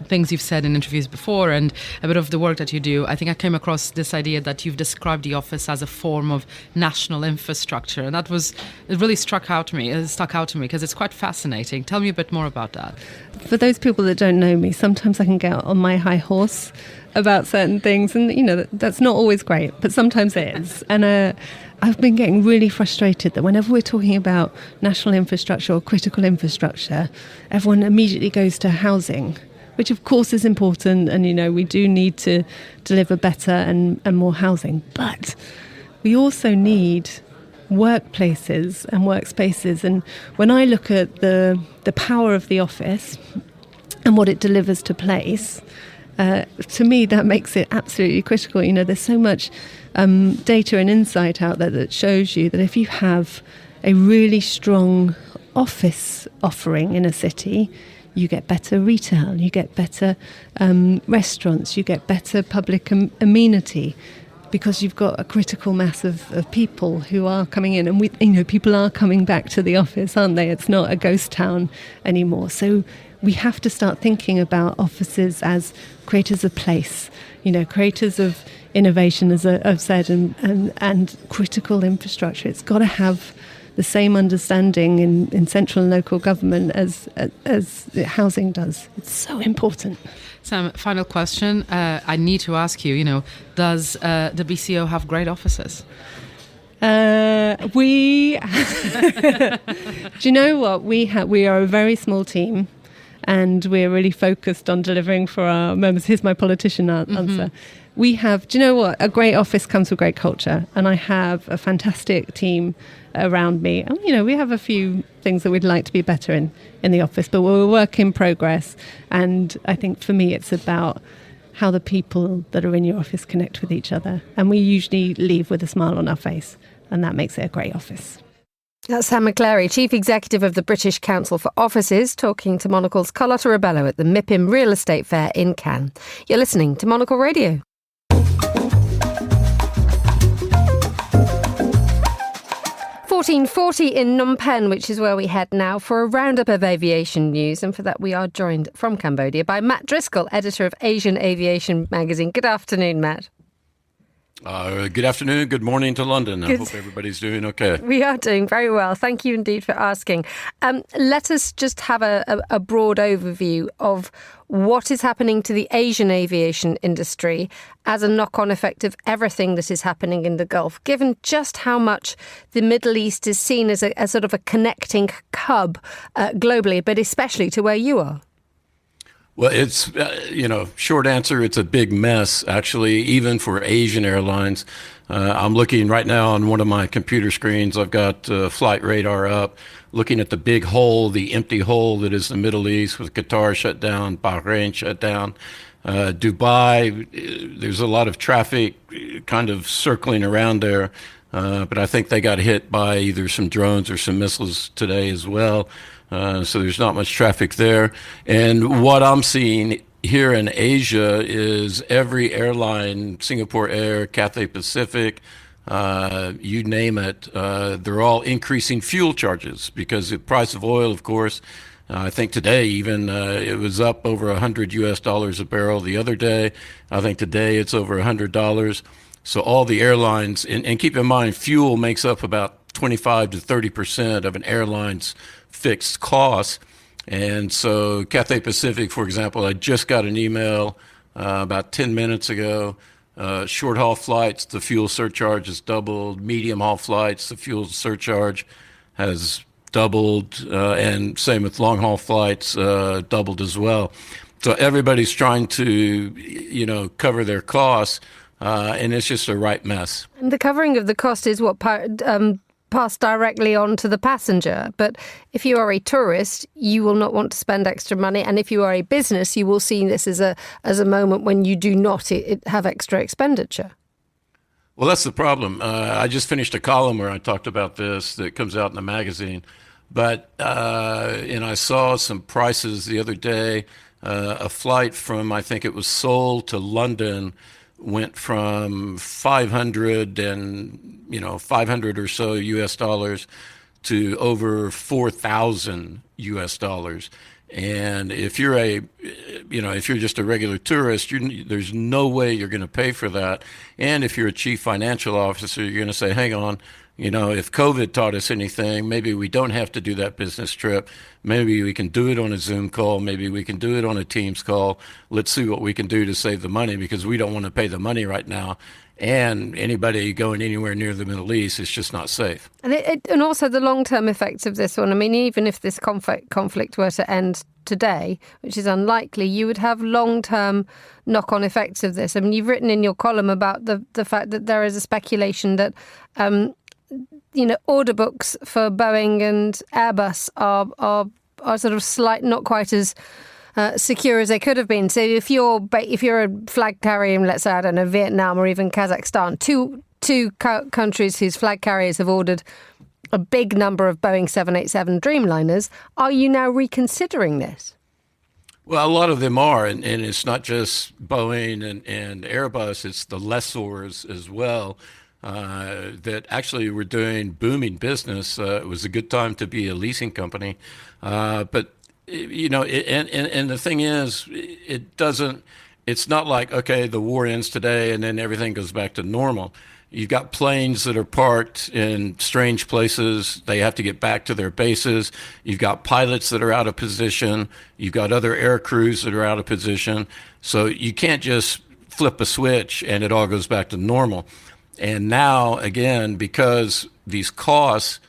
things you've said in interviews before and a bit of the work that you do, I think I came across this idea that you've described the office as a form of national infrastructure. And it really stuck out to me because it's quite fascinating. Tell me a bit more about that. For those people that don't know me, sometimes I can get on my high horse about certain things, and that's not always great, but sometimes it is. And I've been getting really frustrated that whenever we're talking about national infrastructure or critical infrastructure, everyone immediately goes to housing, which of course is important, and we do need to deliver better and more housing, but we also need workplaces and workspaces. And when I look at the power of the office and what it delivers to place, to me, that makes it absolutely critical. There's so much data and insight out there that shows you that if you have a really strong office offering in a city, you get better retail, you get better restaurants, you get better public amenity, because you've got a critical mass of people who are coming in, and people are coming back to the office, aren't they? It's not a ghost town anymore. So we have to start thinking about offices as creators of place, creators of innovation, as I've said, and critical infrastructure. It's got to have the same understanding in central and local government as housing does. It's so important. Sam, final question. I need to ask you, does the BCO have great offices? We do you know what? We are a very small team, and we're really focused on delivering for our members. Here's my politician answer. We have, do you know what? A great office comes with great culture, and I have a fantastic team around me. And, we have a few things that we'd like to be better in the office, but we're a work in progress. And I think for me, it's about how the people that are in your office connect with each other. And we usually leave with a smile on our face, and that makes it a great office. That's Sam Quealy, Chief Executive of the British Council for Offices, talking to Monocle's Carlotta Rebello at the Mipim Real Estate Fair in Cannes. You're listening to Monocle Radio. 14:40 in Phnom Penh, which is where we head now for a roundup of aviation news. And for that, we are joined from Cambodia by Matt Driscoll, editor of Asian Aviation magazine. Good afternoon, Matt. Good afternoon, good morning to London. I hope everybody's doing okay. We are doing very well. Thank you indeed for asking. Let us just have a broad overview of what is happening to the Asian aviation industry as a knock-on effect of everything that is happening in the Gulf, given just how much the Middle East is seen as a sort of a connecting hub globally, but especially to where you are. Well, it's, short answer, it's a big mess, actually, even for Asian airlines. I'm looking right now on one of my computer screens. I've got flight radar up, looking at the big hole, the empty hole that is the Middle East, with Qatar shut down, Bahrain shut down. Dubai, there's a lot of traffic kind of circling around there. But I think they got hit by either some drones or some missiles today as well. So there's not much traffic there. And what I'm seeing here in Asia is every airline, Singapore Air, Cathay Pacific, you name it, they're all increasing fuel charges because the price of oil, of course, I think today even it was up over $100 a barrel the other day. I think today it's over $100. So all the airlines, and keep in mind, fuel makes up about 25 to 30% of an airline's fixed costs. And so Cathay Pacific, for example, I just got an email about 10 minutes ago. Short haul flights, the fuel surcharge has doubled. Medium haul flights, the fuel surcharge has doubled. And same with long haul flights, doubled as well. So everybody's trying to, cover their costs. And it's just a right mess. And the covering of the cost is what passed directly on to the passenger. But if you are a tourist, you will not want to spend extra money. And if you are a business, you will see this as a moment when you do not have extra expenditure. Well, that's the problem. I just finished a column where I talked about this that comes out in the magazine. But and I saw some prices the other day. A flight from, I think it was Seoul to London, went from 500 or so US dollars to over 4,000 US dollars. And if you're if you're just a regular tourist, there's no way you're going to pay for that. And if you're a chief financial officer, you're going to say, hang on, if COVID taught us anything, maybe we don't have to do that business trip. Maybe we can do it on a Zoom call. Maybe we can do it on a Teams call. Let's see what we can do to save the money, because we don't want to pay the money right now. And anybody going anywhere near the Middle East is just not safe. And also the long-term effects of this one. I mean, even if this conflict were to end today, which is unlikely, you would have long-term knock-on effects of this. I mean, you've written in your column about the fact that there is a speculation that order books for Boeing and Airbus are sort of not quite as secure as they could have been. So if you're a flag carrier in, let's say, I don't know, Vietnam or even Kazakhstan, two countries whose flag carriers have ordered a big number of Boeing 787 Dreamliners. Are you now reconsidering this? Well, a lot of them are, and it's not just Boeing and Airbus, it's the lessors as well that actually were doing booming business. It was a good time to be a leasing company. But, you know, and the thing is, it's not like, okay, the war ends today and then everything goes back to normal. You've got planes that are parked in strange places. They have to get back to their bases. You've got pilots that are out of position. You've got other air crews that are out of position. So you can't just flip a switch and it all goes back to normal. And now, again, because these costs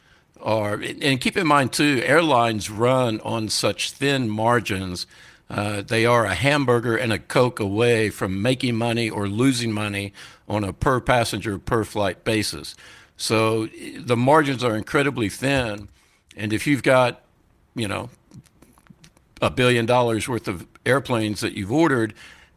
are, and keep in mind too, airlines run on such thin margins. They are a hamburger and a Coke away from making money or losing money on a per passenger, per flight basis. So the margins are incredibly thin. And if you've got, you know, $1 billion worth of airplanes that you've ordered,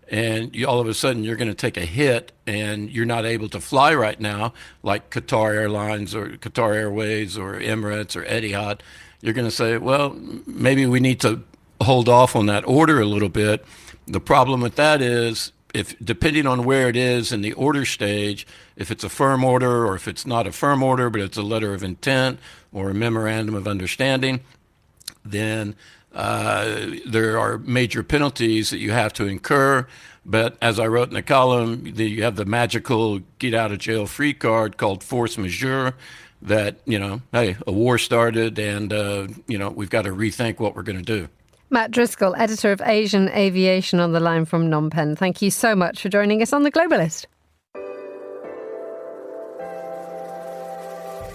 and all of a sudden you're going to take a hit and you're not able to fly right now, like Qatar Airlines or Qatar Airways or Emirates or Etihad, you're going to say, well, maybe we need to hold off on that order a little bit. The problem with that is, if depending on where it is in the order stage, if it's a firm order or if it's not a firm order, but it's a letter of intent or a memorandum of understanding, then there are major penalties that you have to incur. But as I wrote in the column, you have the magical get out of jail free card called force majeure that, you know, hey, a war started and, you know, we've got to rethink what we're going to do. Matt Driscoll, editor of Asian Aviation, on the line from Phnom Penh. Thank you so much for joining us on The Globalist.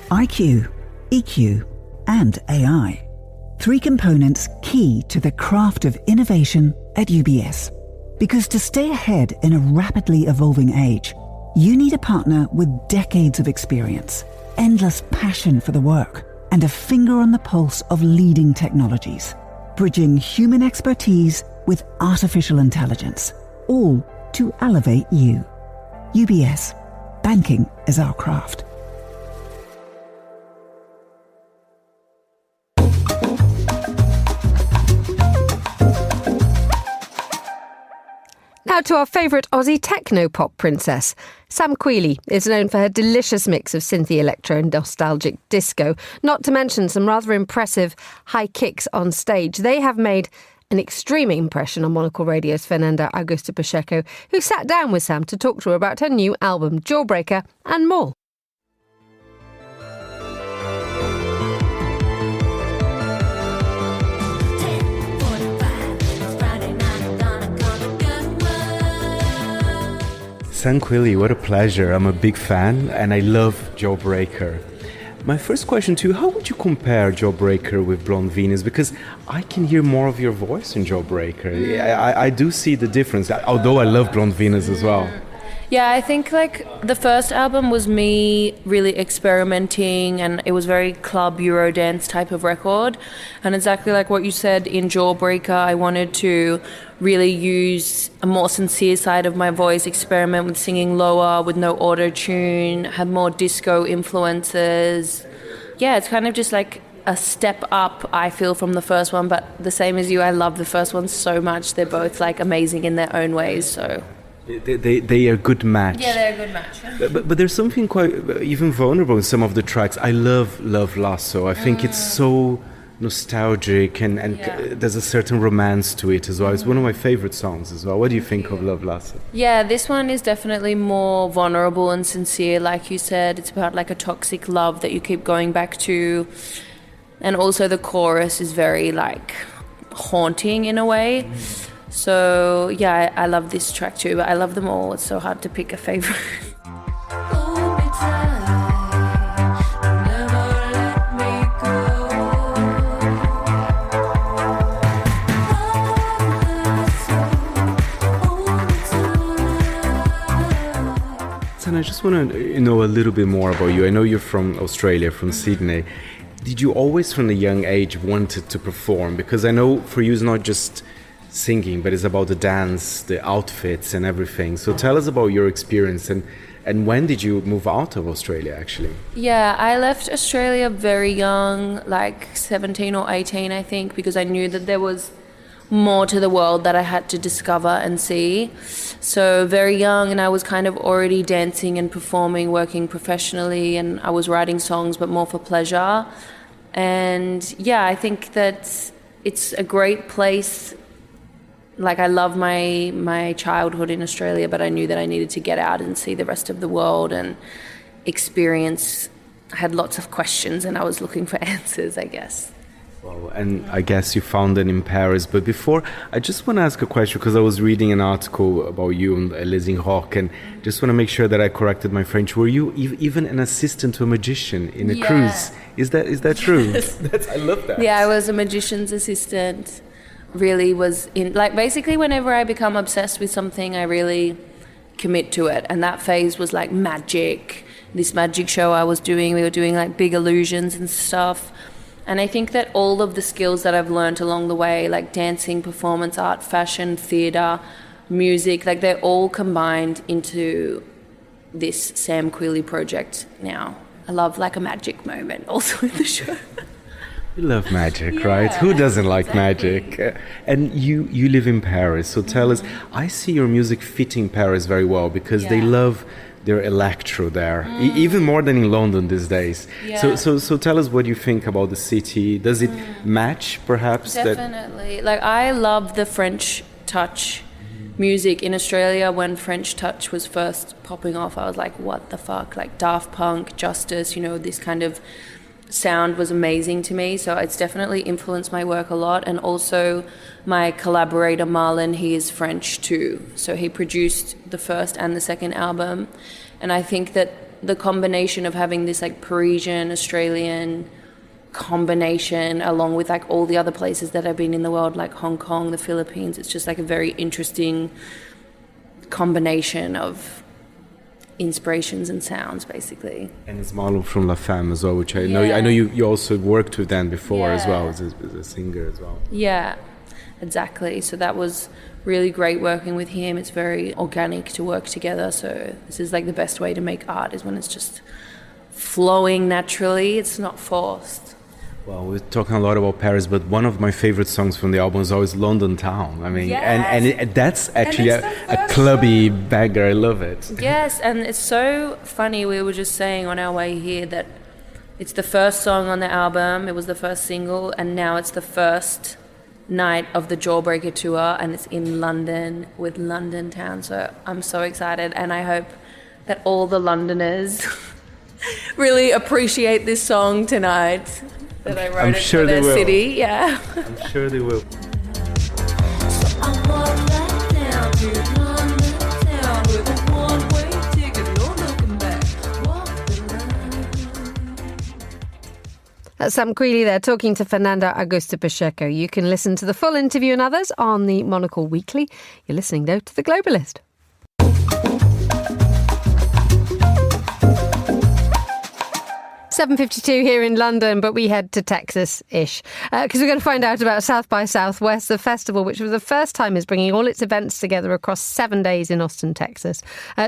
IQ, EQ, and AI. 3 components key to the craft of innovation at UBS. Because to stay ahead in a rapidly evolving age, you need a partner with decades of experience, endless passion for the work, and a finger on the pulse of leading technologies. Bridging human expertise with artificial intelligence, all to elevate you. UBS, banking is our craft. Now to our favourite Aussie techno-pop princess. Sam Quealy is known for her delicious mix of synthy electro and nostalgic disco, not to mention some rather impressive high kicks on stage. They have made an extreme impression on Monocle Radio's Fernanda Augusta Pacheco, who sat down with Sam to talk to her about her new album, Jawbreaker, and more. Sam Quealy, what a pleasure. I'm a big fan and I love Jawbreaker. My first question to you, how would you compare Jawbreaker with Blonde Venus? Because I can hear more of your voice in Jawbreaker. I do see the difference, although I love Blonde Venus as well. Yeah, I think like the first album was me really experimenting, and it was very club Eurodance type of record. And exactly like what you said in Jawbreaker, I wanted to really use a more sincere side of my voice, experiment with singing lower, with no auto-tune, have more disco influences. Yeah, it's kind of just like a step up, I feel, from the first one, but the same as you, I love the first one so much. They're both like amazing in their own ways, so... They are a good match. Yeah, they're a good match. But there's something quite even vulnerable in some of the tracks. I love Lasso. I think it's so nostalgic and there's a certain romance to it as well. It's one of my favorite songs as well. What do you think of Love Lasso? Yeah, this one is definitely more vulnerable and sincere. Like you said, it's about like a toxic love that you keep going back to. And also the chorus is very like haunting in a way. So yeah, I love this track too, but I love them all. It's so hard to pick a favorite. And I just want to know a little bit more about you. I know you're from Australia, from Sydney. Did you always from a young age wanted to perform? Because I know for you it's not just singing, but it's about the dance, the outfits and everything. So tell us about your experience and And when did you move out of Australia, actually? Yeah, I left Australia very young, like 17 or 18, I think, because I knew that there was more to the world that I had to discover and see. So very young, and I was kind of already dancing and performing, working professionally, and I was writing songs, but more for pleasure. And yeah, I think that it's a great place. Like, I love my childhood in Australia, but I knew that I needed to get out and see the rest of the world and experience. I had lots of questions and I was looking for answers, I guess. Well, and I guess you found it in Paris. But before, I just want to ask a question, because I was reading an article about you and Les Inrocks, and just want to make sure that I corrected my French. Were you even an assistant to a magician in a cruise? Is that true? Yes. I love that. Yeah, I was a magician's assistant. Really was in, like, basically whenever I become obsessed with something, I really commit to it. And that phase was like magic. This magic show I was doing, we were doing like big illusions and stuff. And I think that all of the skills that I've learned along the way, like dancing, performance art, fashion, theatre, music, like they're all combined into this Sam Quealy project now. I love like a magic moment also in the show. You love magic, right? Who doesn't like magic? And you live in Paris, so tell us, I see your music fitting Paris very well, because they love their electro there, even more than in London these days. Yeah. So tell us what you think about the city. Does it match, perhaps? Definitely. Like, I love the French touch music. In Australia, when French touch was first popping off, I was like, what the fuck? Like Daft Punk, Justice, you know, this kind of sound was amazing to me. So it's definitely influenced my work a lot. And also my collaborator Marlon, he is French too, so he produced the first and the second album. And I think that the combination of having this like Parisian Australian combination along with like all the other places that I've been in the world, like Hong Kong, the Philippines, it's just like a very interesting combination of inspirations and sounds, basically. And it's Marlon from La Femme as well, which I know you also worked with them before as well, as a singer as well. Yeah, exactly. So that was really great working with him. It's very organic to work together. So this is like the best way to make art, is when it's just flowing naturally. It's not forced. Well, we're talking a lot about Paris, but one of my favorite songs from the album is always London Town. I mean, and that's actually a clubby banger. I love it. Yes, and it's so funny. We were just saying on our way here that it's the first song on the album. It was the first single, and now it's the first night of the Jawbreaker tour, and it's in London with London Town. So I'm so excited, and I hope that all the Londoners really appreciate this song tonight. That I wrote it for their city, yeah. I'm sure they will. That's Sam Quealy there talking to Fernanda Augusta Pacheco. You can listen to the full interview and others on the Monocle Weekly. You're listening, though, to The Globalist. 7:52 here in London, but we head to Texas-ish because we're going to find out about South by Southwest, the festival which for the first time is bringing all its events together across 7 days in Austin, Texas.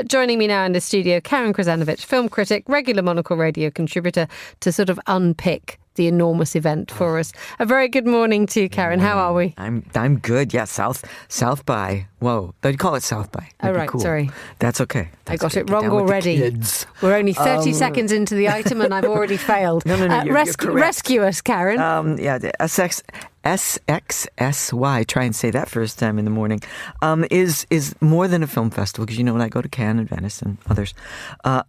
Joining me now in the studio, Karen Krasanovic, film critic, regular Monocle Radio contributor, to sort of unpick the enormous event for us. A very good morning to you, Karen. How are we? I'm good. Yeah, South by. Whoa, they'd call it South by. Oh, right, cool. Sorry. That's okay. I got it wrong already. We're only 30 seconds into the item and I've already failed. No, you're correct. Rescue us, Karen. The SXSY, try and say that first time in the morning, is more than a film festival, because, you know, when I go to Cannes and Venice and others,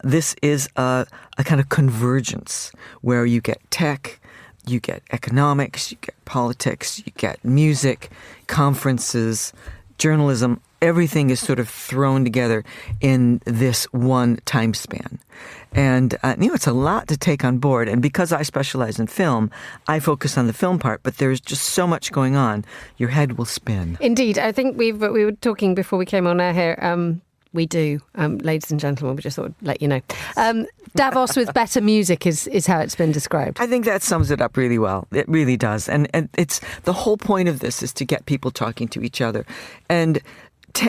this is a kind of convergence where you get tech, you get economics, you get politics, you get music, conferences, journalism. Everything is sort of thrown together in this one time span. And, it's a lot to take on board. And because I specialize in film, I focus on the film part, but there's just so much going on. Your head will spin. Indeed. I think we were talking before we came on air here. We do, ladies and gentlemen, we just thought I'd let you know. Davos with better music is how it's been described. I think that sums it up really well. It really does. And it's the whole point of this is to get people talking to each other. And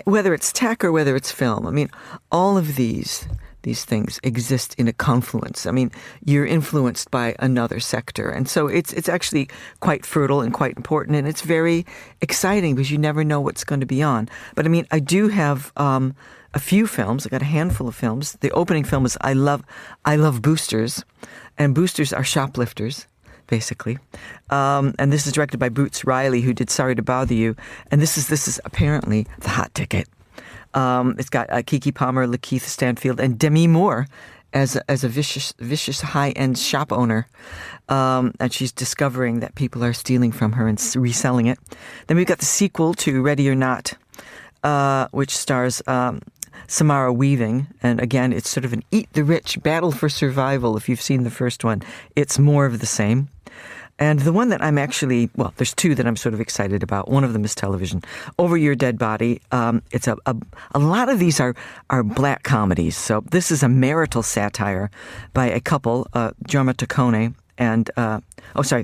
whether it's tech or whether it's film, I mean, all of these these things exist in a confluence. I mean, you're influenced by another sector. And so it's actually quite fertile and quite important. And it's very exciting because you never know what's going to be on. But I mean, I do have a few films. I got a handful of films. The opening film is I Love Boosters. And boosters are shoplifters, basically. And this is directed by Boots Riley, who did Sorry to Bother You. And this is apparently the hot ticket. It's got Keke Palmer, Lakeith Stanfield, and Demi Moore as a vicious high-end shop owner. And she's discovering that people are stealing from her and reselling it. Then we've got the sequel to Ready or Not, which stars Samara Weaving. And again, it's sort of an eat the rich battle for survival. If you've seen the first one, it's more of the same. And the one that I'm actually, well, there's two that I'm sort of excited about. One of them is television. Over Your Dead Body. It's a lot of these are black comedies. So this is a marital satire by a couple, Jorma Taccone and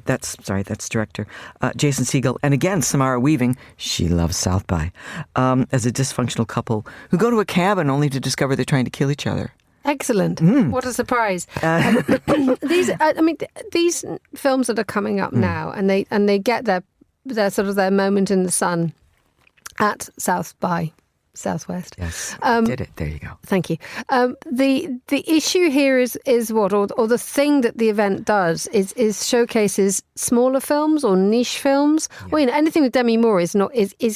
that's director Jason Segel, and again Samara Weaving. She loves South by as a dysfunctional couple who go to a cabin only to discover they're trying to kill each other. Excellent! What a surprise! These films that are coming up now, and they get their sort of their moment in the sun at South by Southwest. Yes, did it. There you go. Thank you. The issue here is what, or the thing that the event does is showcases smaller films or niche films. Yeah. Well, anything with Demi Moore is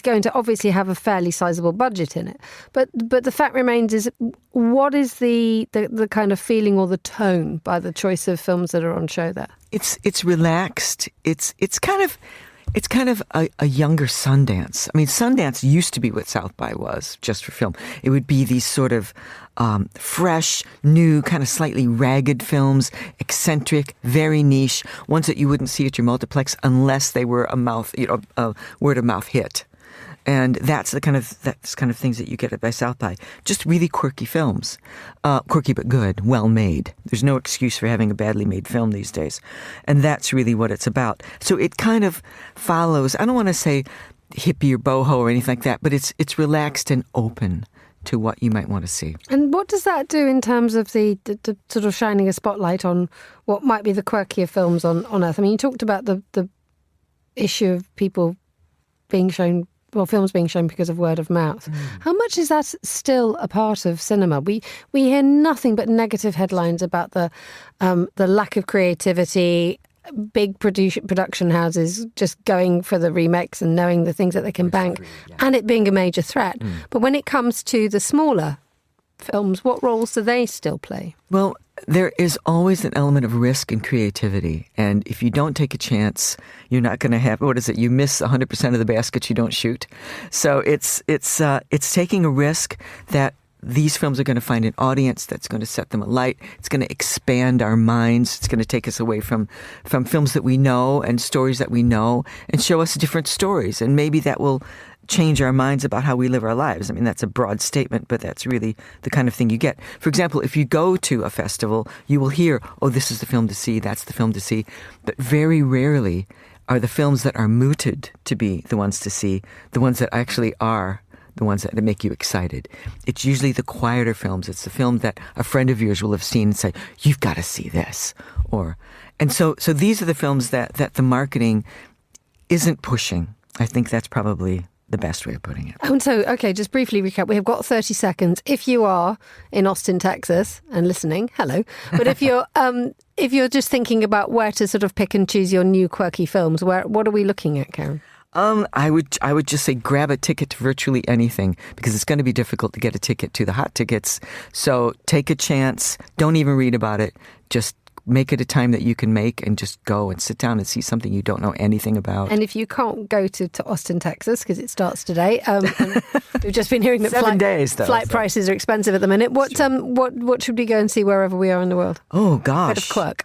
going to obviously have a fairly sizable budget in it. But the fact remains is, what is the kind of feeling or the tone by the choice of films that are on show there? It's relaxed. It's kind of a younger Sundance. I mean, Sundance used to be what South by was, just for film. It would be these sort of fresh, new, kind of slightly ragged films, eccentric, very niche, ones that you wouldn't see at your multiplex unless they were a word of mouth hit. And that's the kind of things that you get by South by. Just really quirky films. Quirky but good, well made. There's no excuse for having a badly made film these days. And that's really what it's about. So it kind of follows, I don't want to say hippie or boho or anything like that, but it's relaxed and open to what you might want to see. And what does that do in terms of the sort of shining a spotlight on what might be the quirkier films on Earth? I mean, you talked about the issue of people being shown, well, films being shown because of word of mouth. How much is that still a part of cinema? We hear nothing but negative headlines about the lack of creativity, big production houses just going for the remakes and knowing the things that they can bank, and it being a major threat. But when it comes to the smaller films, what roles do they still play? Well, there is always an element of risk and creativity. And if you don't take a chance, you're not going to have, what is it? You miss 100% of the baskets you don't shoot. So it's taking a risk that these films are going to find an audience that's going to set them alight. It's going to expand our minds. It's going to take us away from films that we know and stories that we know and show us different stories. And maybe that will change our minds about how we live our lives. I mean, that's a broad statement, but that's really the kind of thing you get. For example, if you go to a festival, you will hear, oh, this is the film to see, that's the film to see. But very rarely are the films that are mooted to be the ones to see, the ones that actually are the ones that make you excited. It's usually the quieter films. It's the film that a friend of yours will have seen and say, you've got to see this. And so these are the films that the marketing isn't pushing. I think that's probably the best way of putting it. And so, okay, just briefly recap. We have got 30 seconds. If you are in Austin, Texas, and listening, hello. But if you're just thinking about where to sort of pick and choose your new quirky films, what are we looking at, Karen? I would just say grab a ticket to virtually anything, because it's going to be difficult to get a ticket to the hot tickets. So take a chance. Don't even read about it. Just make it a time that you can make and just go and sit down and see something you don't know anything about. And if you can't go to Austin, Texas, because it starts today, and we've just been hearing that 7 days, flight prices are expensive at the minute. What should we go and see wherever we are in the world? Oh, gosh. Bit of quirk.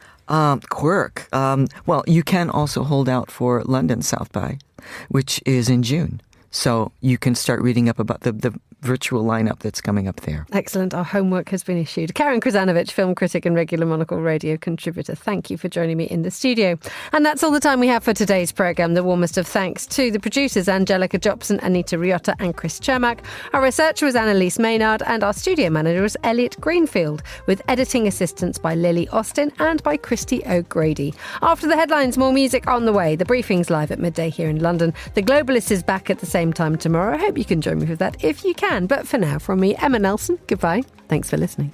Quirk. Well, you can also hold out for London South by, which is in June. So you can start reading up about the virtual lineup that's coming up there. Excellent. Our homework has been issued. Karen Krasanovic, film critic and regular Monocle Radio contributor, thank you for joining me in the studio. And that's all the time we have for today's programme. The warmest of thanks to the producers Angelica Jobson, Anita Riotta and Chris Chermak. Our researcher was Annalise Maynard and our studio manager was Elliot Greenfield, with editing assistance by Lily Austin and by Christy O'Grady. After the headlines, more music on the way. The briefing's live at midday here in London. The Globalist is back at the same time tomorrow. I hope you can join me for that if you can. But for now, from me, Emma Nelson, goodbye. Thanks for listening.